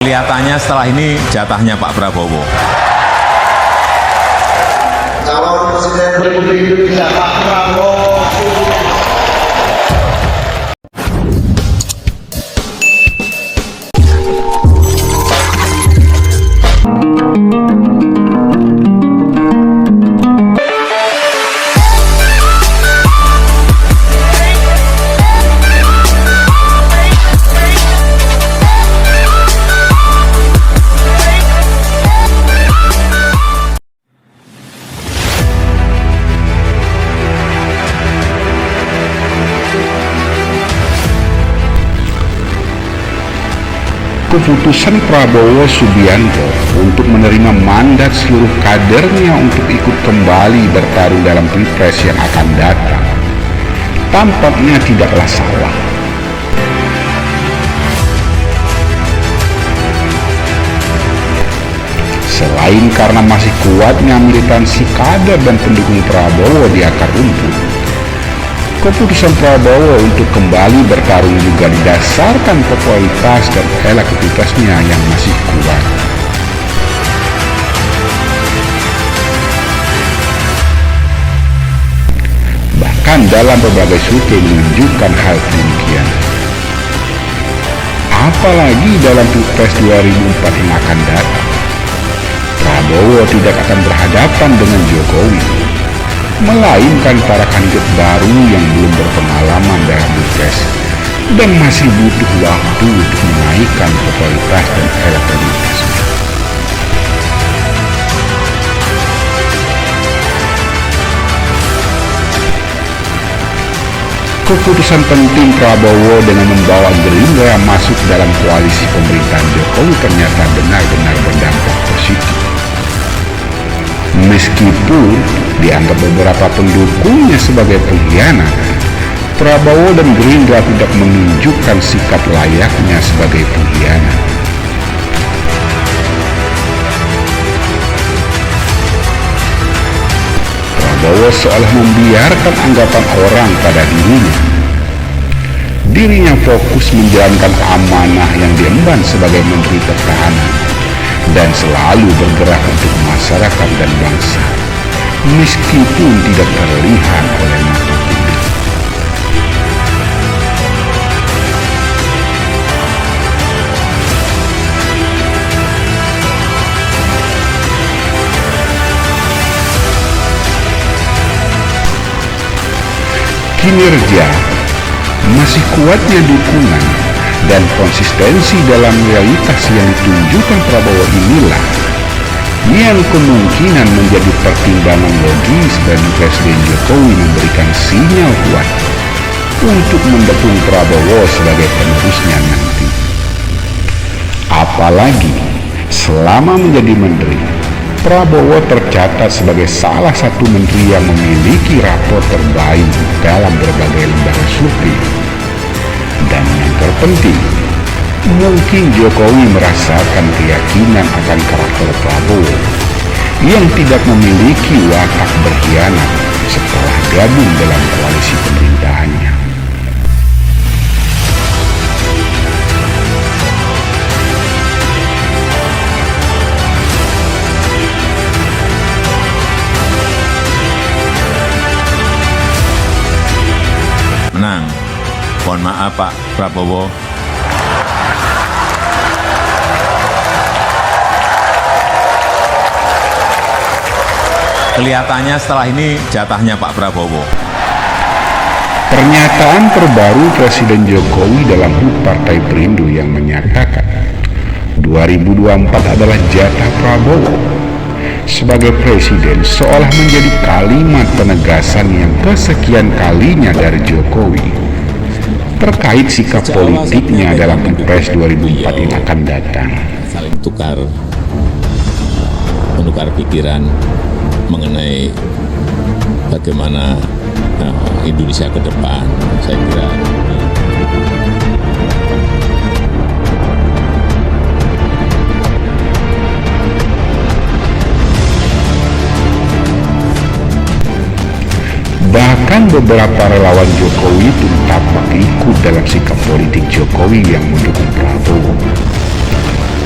Kelihatannya setelah ini jatahnya Pak Prabowo. Calon Presiden Republik Indonesia Pak Prabowo. Keputusan Prabowo Subianto untuk menerima mandat seluruh kadernya untuk ikut kembali bertarung dalam Pilpres yang akan datang tampaknya tidaklah salah. Selain karena masih kuatnya militansi kader dan pendukung Prabowo di akar rumput, keputusan Prabowo untuk kembali bertarung juga didasarkan popularitas dan elektabilitasnya yang masih kuat. Bahkan dalam berbagai survei menunjukkan hal demikian. Apalagi dalam Pilpres 2004 yang akan datang, Prabowo tidak akan berhadapan dengan Jokowi, melainkan para kandidat baru yang belum berpengalaman dalam Pilpres dan masih butuh waktu untuk menaikkan popularitas dan elektabilitas. Keputusan penting Prabowo dengan membawa Gerindra masuk dalam koalisi pemerintahan Jokowi ternyata benar-benar berdampak positif. Meskipun dianggap beberapa pendukungnya sebagai pengkhianat, Prabowo dan Gerindra tidak menunjukkan sikap layaknya sebagai pengkhianat. Prabowo seolah membiarkan anggapan orang pada dirinya. Dirinya fokus menjalankan amanah yang diemban sebagai Menteri Pertahanan dan selalu bergerak untuk masyarakat dan bangsa, meskipun tidak terlihat oleh mata publik. Kinerja, masih kuatnya dukungan, dan konsistensi dalam realitas yang ditunjukkan Prabowo inilah yang kemungkinan menjadi pertimbangan logis bagi Presiden Jokowi memberikan sinyal kuat untuk mendukung Prabowo sebagai penerusnya nanti. Apalagi selama menjadi menteri, Prabowo tercatat sebagai salah satu menteri yang memiliki rapor terbaik dalam berbagai lembaga survei. Dan yang terpenting, mungkin Jokowi merasakan keyakinan akan karakter Prabowo yang tidak memiliki watak berkhianat setelah gabung dalam koalisi pemerintahannya. Menang. Mohon maaf Pak Prabowo. Kelihatannya setelah ini jatahnya Pak Prabowo. Pernyataan terbaru Presiden Jokowi dalam HUT Partai Perindo yang menyatakan 2024 adalah jatah Prabowo sebagai presiden seolah menjadi kalimat penegasan yang kesekian kalinya dari Jokowi terkait sikap politiknya dalam Pilpres 2004 yang akan datang. Saling menukar pikiran mengenai bagaimana Indonesia ke depan. Saya kira Bahkan beberapa relawan Jokowi pun tampak ikut dalam sikap politik Jokowi yang mendukung Prabowo.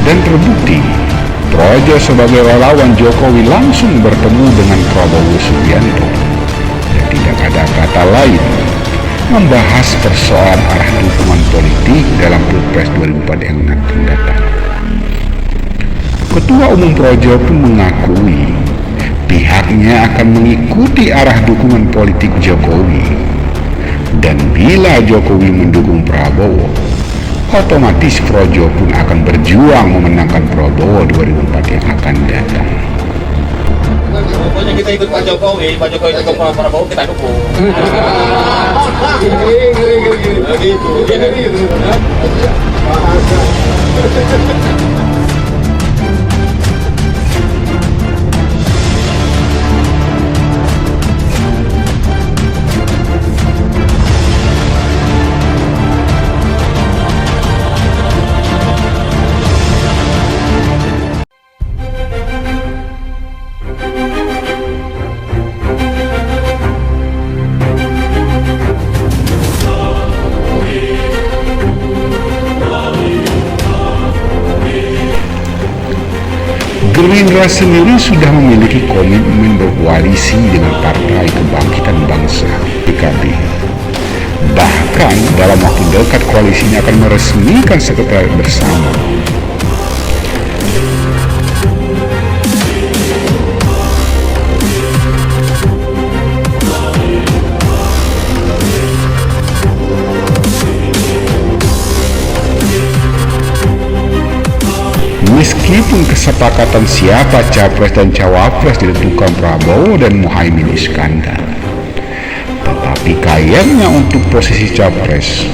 Dan terbukti, Projo sebagai relawan Jokowi langsung bertemu dengan Prabowo Subianto dan tidak ada kata lain membahas persoalan arah dukungan politik dalam Pilpres 2004 yang akan datang. Ketua Umum Projo pun mengakui pihaknya akan mengikuti arah dukungan politik Jokowi, dan bila Jokowi mendukung Prabowo, otomatis Projo pun akan berjuang memenangkan Prabowo 2004 yang akan datang. Pokoknya kita ikut Pak Jokowi dukung Pak Prabowo, kita dukung. Gitu. Gerindra sendiri sudah memiliki komitmen berkoalisi dengan Partai Kebangkitan Bangsa (PKB). Bahkan dalam waktu dekat koalisinya akan meresmikan sekretariat bersama. Meskipun kesepakatan siapa capres dan cawapres ditentukan Prabowo dan Muhaimin Iskandar, tetapi kayaknya untuk posisi capres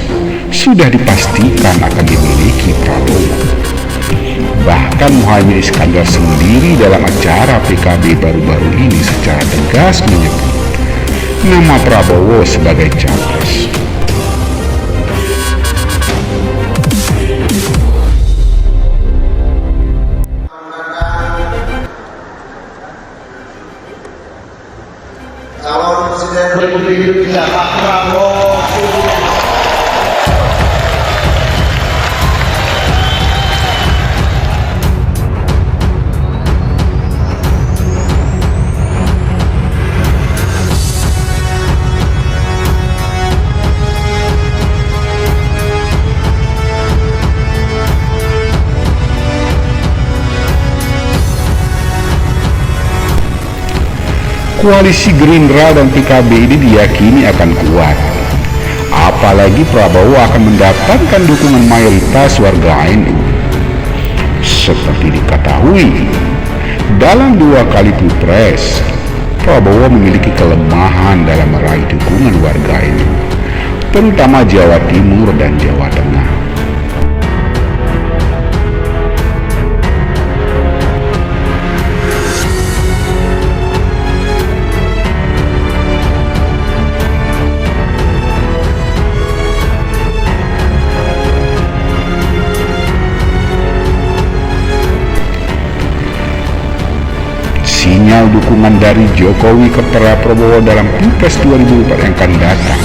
sudah dipastikan akan dimiliki Prabowo. Bahkan Muhaimin Iskandar sendiri dalam acara PKB baru-baru ini secara tegas menyebut nama Prabowo sebagai capres. Calon Presiden Republik Indonesia Pak Prabowo. Koalisi Gerindra dan PKB ini diyakini akan kuat. Apalagi Prabowo akan mendapatkan dukungan mayoritas warga NU. Seperti diketahui, dalam 2 kali Pilpres, Prabowo memiliki kelemahan dalam meraih dukungan warga NU, terutama Jawa Timur dan Jawa Tengah. Sinyal dukungan dari Jokowi kepada Prabowo dalam Pilpres 2004 yang akan datang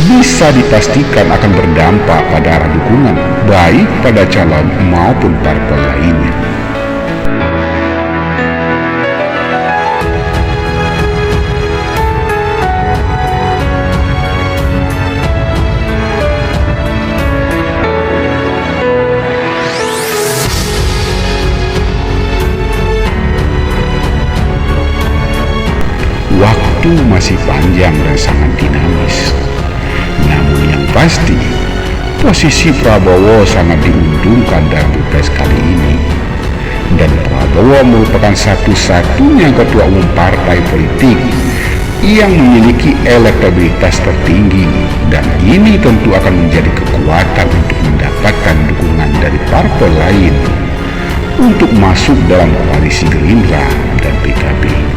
bisa dipastikan akan berdampak pada arah dukungan baik pada calon maupun parpol lainnya. Waktu masih panjang dan sangat dinamis. Namun yang pasti, posisi Prabowo sangat diuntungkan dalam Pilpres kali ini. Dan Prabowo merupakan satu-satunya ketua umum partai politik yang memiliki elektabilitas tertinggi, dan ini tentu akan menjadi kekuatan untuk mendapatkan dukungan dari parpol lain untuk masuk dalam koalisi Gerindra dan PKB.